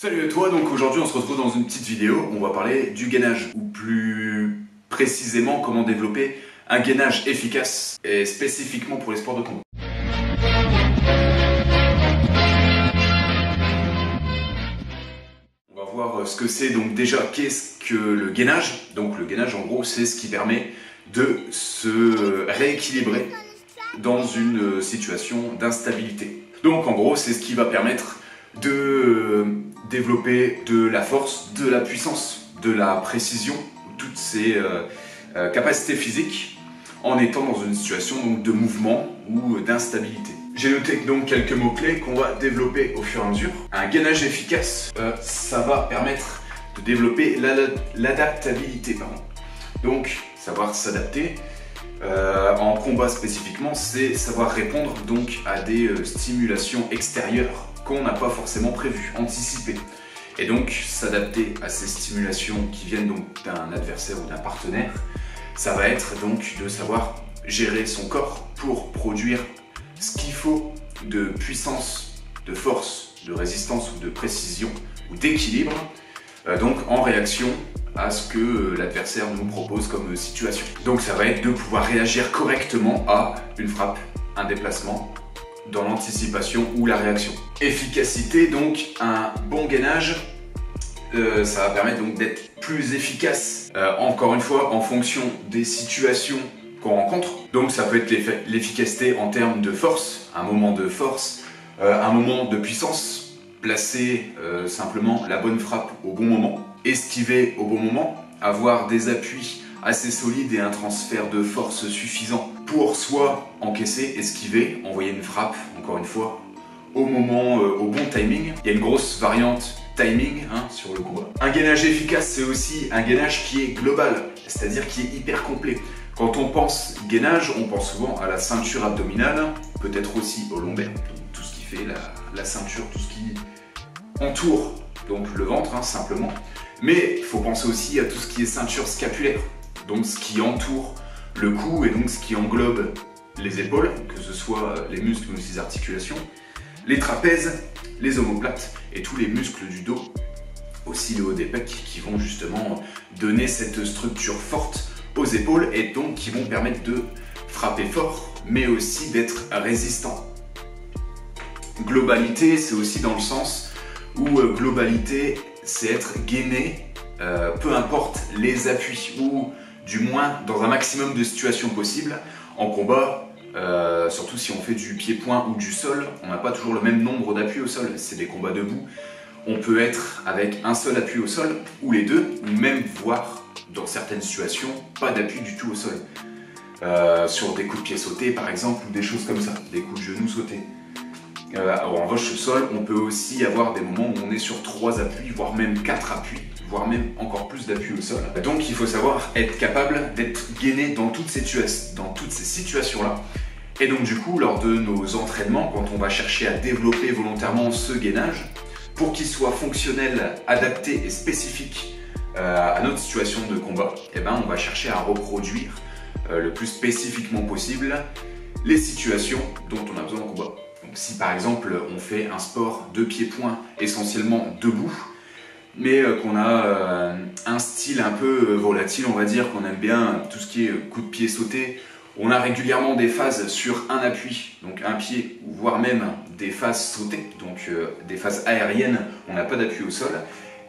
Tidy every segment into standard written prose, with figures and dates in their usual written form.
Salut à toi, donc aujourd'hui on se retrouve dans une petite vidéo, on va parler du gainage, ou plus précisément comment développer un gainage efficace, et spécifiquement pour les sports de combat. On va voir ce que c'est, donc déjà qu'est-ce que le gainage. Donc le gainage en gros c'est ce qui permet de se rééquilibrer dans une situation d'instabilité. Donc en gros c'est ce qui va permettre de développer de la force, de la puissance, de la précision, toutes ces capacités physiques en étant dans une situation donc, de mouvement ou d'instabilité. J'ai noté donc quelques mots-clés qu'on va développer au fur et à mesure. Un gainage efficace, ça va permettre de développer l'adaptabilité. Donc savoir s'adapter. En combat spécifiquement, c'est savoir répondre donc à des stimulations extérieures qu'on n'a pas forcément prévues, anticipées. Et donc s'adapter à ces stimulations qui viennent donc d'un adversaire ou d'un partenaire, ça va être donc de savoir gérer son corps pour produire ce qu'il faut de puissance, de force, de résistance ou de précision ou d'équilibre, donc en réaction à ce que l'adversaire nous propose comme situation. Donc ça va être de pouvoir réagir correctement à une frappe, un déplacement, dans l'anticipation ou la réaction. Efficacité, donc un bon gainage, ça va permettre donc d'être plus efficace, encore une fois en fonction des situations qu'on rencontre. Donc ça peut être l'efficacité en termes de force, un moment de force, un moment de puissance, placer simplement la bonne frappe au bon moment, esquiver au bon moment, avoir des appuis assez solides et un transfert de force suffisant pour soit encaisser, esquiver, envoyer une frappe, encore une fois, au moment, au bon timing. Il y a une grosse variante timing sur le combat. Un gainage efficace, c'est aussi un gainage qui est global, c'est-à-dire qui est hyper complet. Quand on pense gainage, on pense souvent à la ceinture abdominale, peut-être aussi au lombaire, donc tout ce qui fait la ceinture, tout ce qui entoure donc le ventre simplement. Mais il faut penser aussi à tout ce qui est ceinture scapulaire, donc ce qui entoure le cou et donc ce qui englobe les épaules, que ce soit les muscles ou les articulations, les trapèzes, les omoplates et tous les muscles du dos, aussi le haut des pecs, qui vont justement donner cette structure forte aux épaules et donc qui vont permettre de frapper fort, mais aussi d'être résistant. Globalité, c'est aussi dans le sens où globalité, c'est être gainé, peu importe les appuis, ou du moins dans un maximum de situations possibles. En combat, surtout si on fait du pied-point ou du sol, on n'a pas toujours le même nombre d'appuis au sol, c'est des combats debout. On peut être avec un seul appui au sol, ou les deux, ou même voir, dans certaines situations, pas d'appui du tout au sol. Sur des coups de pied sautés par exemple, ou des choses comme ça, des coups de genoux sautés. En revanche, au sol, on peut aussi avoir des moments où on est sur 3 appuis, voire même 4 appuis, voire même encore plus d'appuis au sol. Donc il faut savoir être capable d'être gainé dans toutes ces situations-là. Et donc du coup, lors de nos entraînements, quand on va chercher à développer volontairement ce gainage, pour qu'il soit fonctionnel, adapté et spécifique à notre situation de combat, on va chercher à reproduire le plus spécifiquement possible les situations dont on a besoin en combat. Donc si par exemple on fait un sport de pied-point essentiellement debout, mais qu'on a un style un peu volatile, on va dire, qu'on aime bien tout ce qui est coup de pied sauté, on a régulièrement des phases sur un appui, donc un pied, voire même des phases sautées, donc des phases aériennes, on n'a pas d'appui au sol,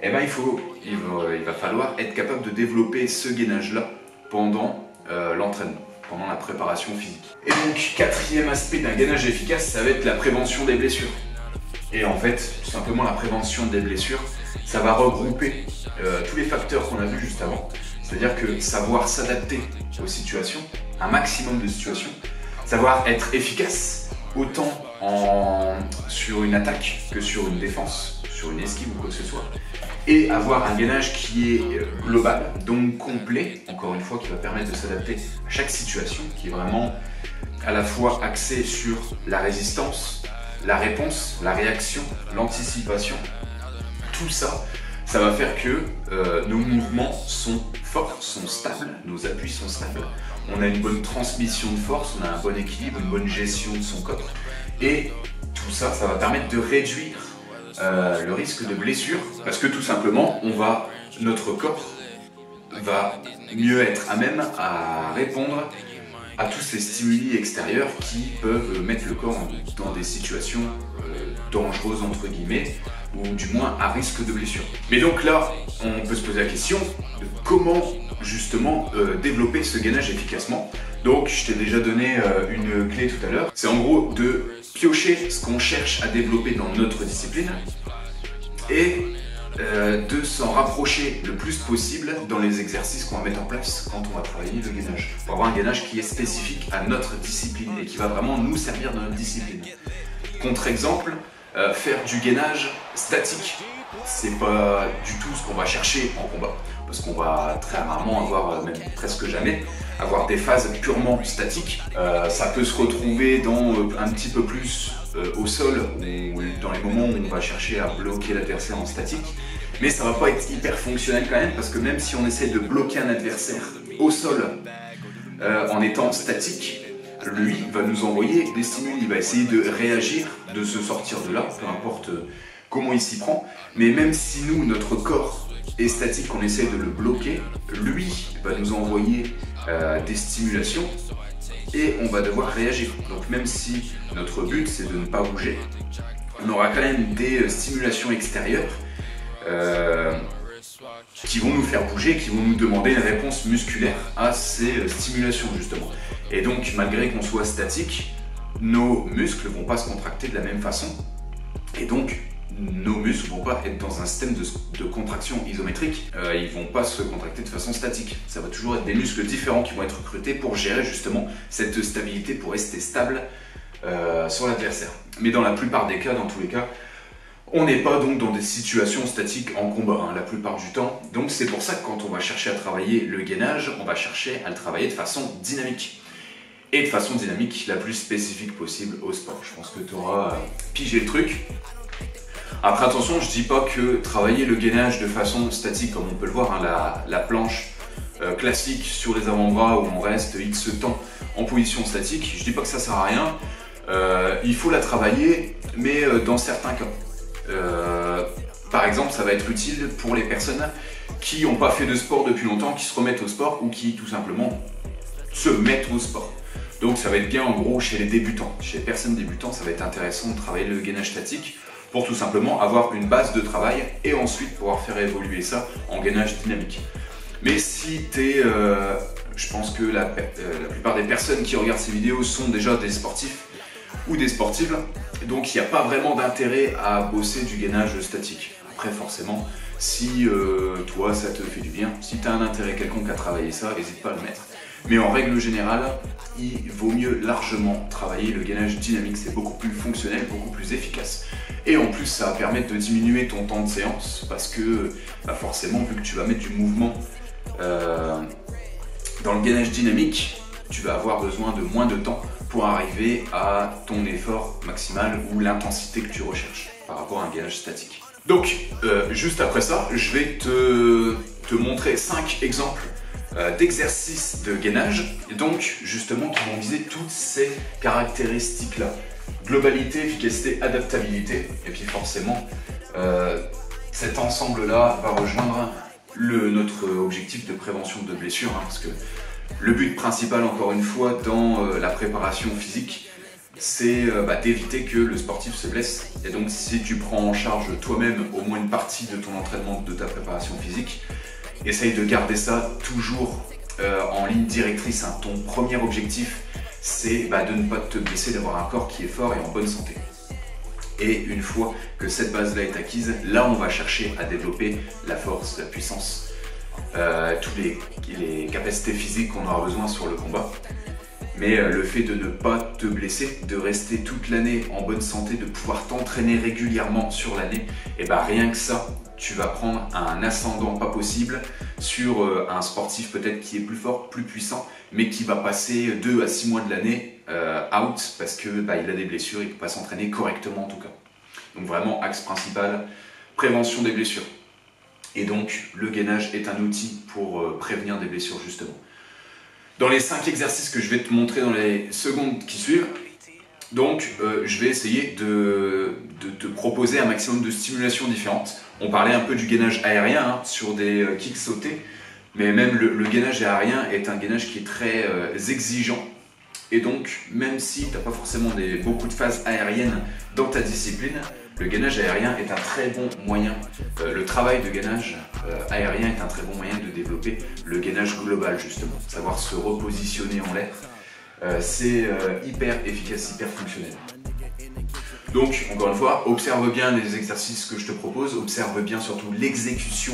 il va falloir être capable de développer ce gainage-là pendant l'entraînement, pendant la préparation physique. Et donc, quatrième aspect d'un gainage efficace, ça va être la prévention des blessures. Et en fait, tout simplement la prévention des blessures, ça va regrouper tous les facteurs qu'on a vus juste avant. C'est-à-dire que savoir s'adapter aux situations, un maximum de situations, savoir être efficace autant sur une attaque que sur une défense, sur une esquive ou quoi que ce soit, et avoir un gainage qui est global, donc complet, encore une fois, qui va permettre de s'adapter à chaque situation, qui est vraiment à la fois axé sur la résistance, la réponse, la réaction, l'anticipation. Tout ça, ça va faire que nos mouvements sont forts, sont stables, nos appuis sont stables. On a une bonne transmission de force, on a un bon équilibre, une bonne gestion de son corps. Et tout ça, ça va permettre de réduire le risque de blessure, parce que tout simplement, notre corps va mieux être à même à répondre à tous ces stimuli extérieurs qui peuvent mettre le corps dans des situations dangereuses entre guillemets, ou du moins à risque de blessure. Mais donc là, on peut se poser la question de comment justement développer ce gainage efficacement. Donc je t'ai déjà donné une clé tout à l'heure, c'est en gros de piocher ce qu'on cherche à développer dans notre discipline et de s'en rapprocher le plus possible dans les exercices qu'on va mettre en place quand on va travailler le gainage. Pour avoir un gainage qui est spécifique à notre discipline et qui va vraiment nous servir dans notre discipline. Contre-exemple, faire du gainage statique, c'est pas du tout ce qu'on va chercher en combat. Parce qu'on va très rarement avoir, même presque jamais, avoir des phases purement statiques. Ça peut se retrouver dans un petit peu plus au sol, ou dans les moments où on va chercher à bloquer l'adversaire en statique. Mais ça va pas être hyper fonctionnel quand même, parce que même si on essaie de bloquer un adversaire au sol en étant statique, lui va nous envoyer des stimuli, il va essayer de réagir, de se sortir de là, peu importe comment il s'y prend. Mais même si nous, notre corps est statique, on essaie de le bloquer, lui va nous envoyer des stimulations et on va devoir réagir. Donc même si notre but c'est de ne pas bouger, on aura quand même des stimulations extérieures qui vont nous faire bouger, qui vont nous demander une réponse musculaire à ces stimulations justement. Et donc malgré qu'on soit statique, nos muscles ne vont pas se contracter de la même façon et donc nos muscles ne vont pas être dans un système de contraction isométrique, ils ne vont pas se contracter de façon statique. Ça va toujours être des muscles différents qui vont être recrutés pour gérer justement cette stabilité, pour rester stable sur l'adversaire. Mais dans la plupart des cas, dans tous les cas, on n'est pas donc dans des situations statiques en combat, la plupart du temps. Donc c'est pour ça que quand on va chercher à travailler le gainage, on va chercher à le travailler de façon dynamique. Et de façon dynamique la plus spécifique possible au sport. Je pense que tu auras pigé le truc. Après attention, je dis pas que travailler le gainage de façon statique, comme on peut le voir, la planche classique sur les avant-bras où on reste X temps en position statique, je dis pas que ça sert à rien. Il faut la travailler, mais dans certains cas. Par exemple, ça va être utile pour les personnes qui n'ont pas fait de sport depuis longtemps, qui se remettent au sport ou qui tout simplement se mettent au sport. Donc ça va être bien en gros chez les débutants. Chez les personnes débutantes, ça va être intéressant de travailler le gainage statique pour tout simplement avoir une base de travail et ensuite pouvoir faire évoluer ça en gainage dynamique. Mais si je pense que la plupart des personnes qui regardent ces vidéos sont déjà des sportifs ou des sportives, donc il n'y a pas vraiment d'intérêt à bosser du gainage statique. Après forcément, si toi ça te fait du bien, si tu as un intérêt quelconque à travailler ça, n'hésite pas à le mettre. Mais en règle générale, il vaut mieux largement travailler le gainage dynamique, c'est beaucoup plus fonctionnel, beaucoup plus efficace. Et en plus, ça va permettre de diminuer ton temps de séance parce que forcément, vu que tu vas mettre du mouvement dans le gainage dynamique, tu vas avoir besoin de moins de temps pour arriver à ton effort maximal ou l'intensité que tu recherches par rapport à un gainage statique. Donc, juste après ça, je vais te montrer 5 exemples d'exercices de gainage, donc justement qui vont viser toutes ces caractéristiques-là. Globalité, efficacité, adaptabilité, et puis forcément, cet ensemble-là va rejoindre notre objectif de prévention de blessures, parce que le but principal, encore une fois, dans la préparation physique, c'est d'éviter que le sportif se blesse. Et donc si tu prends en charge toi-même au moins une partie de ton entraînement, de ta préparation physique, essaye de garder ça toujours en ligne directrice. Ton premier objectif, c'est de ne pas te blesser, d'avoir un corps qui est fort et en bonne santé. Et une fois que cette base-là est acquise, là on va chercher à développer la force, la puissance, toutes les capacités physiques qu'on aura besoin sur le combat. Mais le fait de ne pas te blesser, de rester toute l'année en bonne santé, de pouvoir t'entraîner régulièrement sur l'année, et rien que ça, tu vas prendre un ascendant pas possible sur un sportif peut-être qui est plus fort, plus puissant, mais qui va passer 2 à 6 mois de l'année out parce que il a des blessures, il ne peut pas s'entraîner correctement en tout cas. Donc vraiment, axe principal, prévention des blessures. Et donc, le gainage est un outil pour prévenir des blessures justement. Dans les 5 exercices que je vais te montrer dans les secondes qui suivent, Donc je vais essayer de te proposer un maximum de stimulations différentes. On parlait un peu du gainage aérien hein, sur des kicks sautés, mais même le gainage aérien est un gainage qui est très exigeant. Et donc, même si tu n'as pas forcément beaucoup de phases aériennes dans ta discipline, le gainage aérien est un très bon moyen, le travail de gainage aérien est un très bon moyen de développer le gainage global justement. Savoir se repositionner en l'air, c'est hyper efficace, hyper fonctionnel. Donc, encore une fois, observe bien les exercices que je te propose, observe bien surtout l'exécution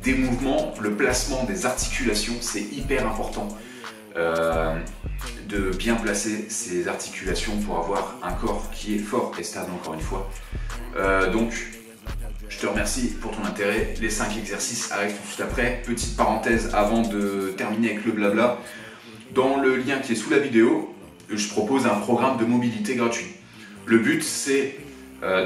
des mouvements, le placement des articulations, c'est hyper important. De bien placer ses articulations pour avoir un corps qui est fort et stable encore une fois. Donc je te remercie pour ton intérêt. Les 5 exercices arrivent tout de suite après. Petite parenthèse avant de terminer avec le blabla. Dans le lien qui est sous la vidéo, je propose un programme de mobilité gratuit. Le but c'est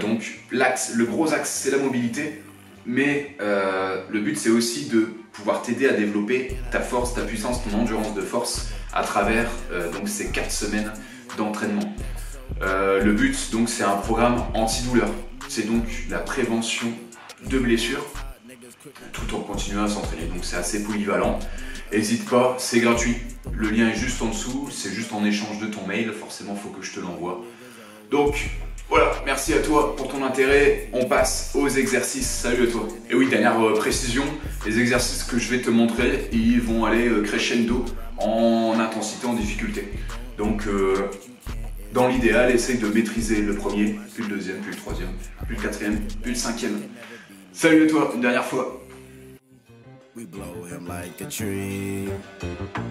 donc le gros axe c'est la mobilité, mais le but c'est aussi de pouvoir t'aider à développer ta force, ta puissance, ton endurance de force à travers donc ces 4 semaines d'entraînement. Le but donc c'est un programme antidouleur, c'est donc la prévention de blessures tout en continuant à s'entraîner, donc c'est assez polyvalent. N'hésite pas, c'est gratuit, le lien est juste en dessous, c'est juste en échange de ton mail, forcément il faut que je te l'envoie. Donc voilà, merci à toi pour ton intérêt, on passe aux exercices, salut à toi. Et oui, dernière précision, les exercices que je vais te montrer, ils vont aller crescendo en intensité, en difficulté. Donc dans l'idéal, essaye de maîtriser le premier, puis le deuxième, puis le troisième, puis le quatrième, puis le cinquième. Salut à toi, une dernière fois. We blow him like a tree.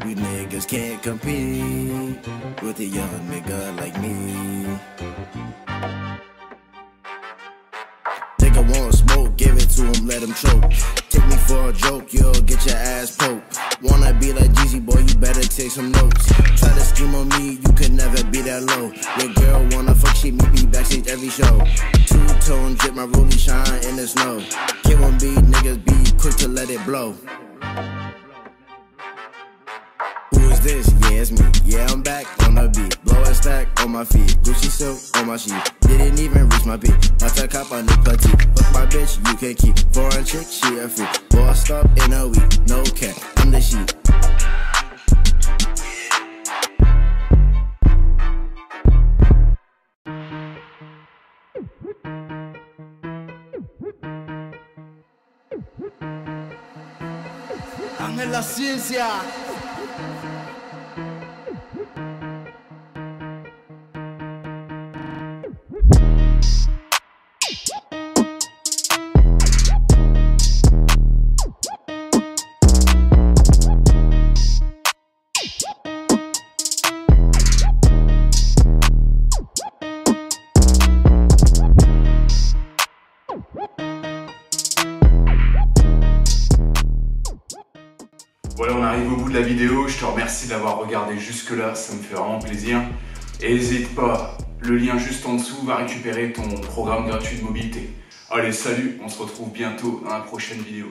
We niggas can't compete with a young nigga like me. Nigga want smoke, give it to him, let him choke. Take me for a joke, you'll get your ass poked. Wanna be like Jeezy, boy, you better take some notes. Try to scheme on me, you could never be that low. Your girl wanna fuck, she meet me backstage every show. Two-tone drip, my rollie shine in the snow. K1B, niggas be quick to let it blow. Who is this? Yeah, it's me. Yeah, I'm back on the beat. Blow a stack on my feet. Gucci silk on my sheet. Didn't even reach my peak. Watch a cop on the petite. Fuck my bitch, you can keep. Foreign chick, she a freak. Bossed up in a week. No cap, I'm the sheep. Ángel La Ciencia. Voilà, on arrive au bout de la vidéo, je te remercie d'avoir regardé jusque là, ça me fait vraiment plaisir. Et n'hésite pas, le lien juste en dessous va récupérer ton programme gratuit de mobilité. Allez, salut, on se retrouve bientôt dans la prochaine vidéo.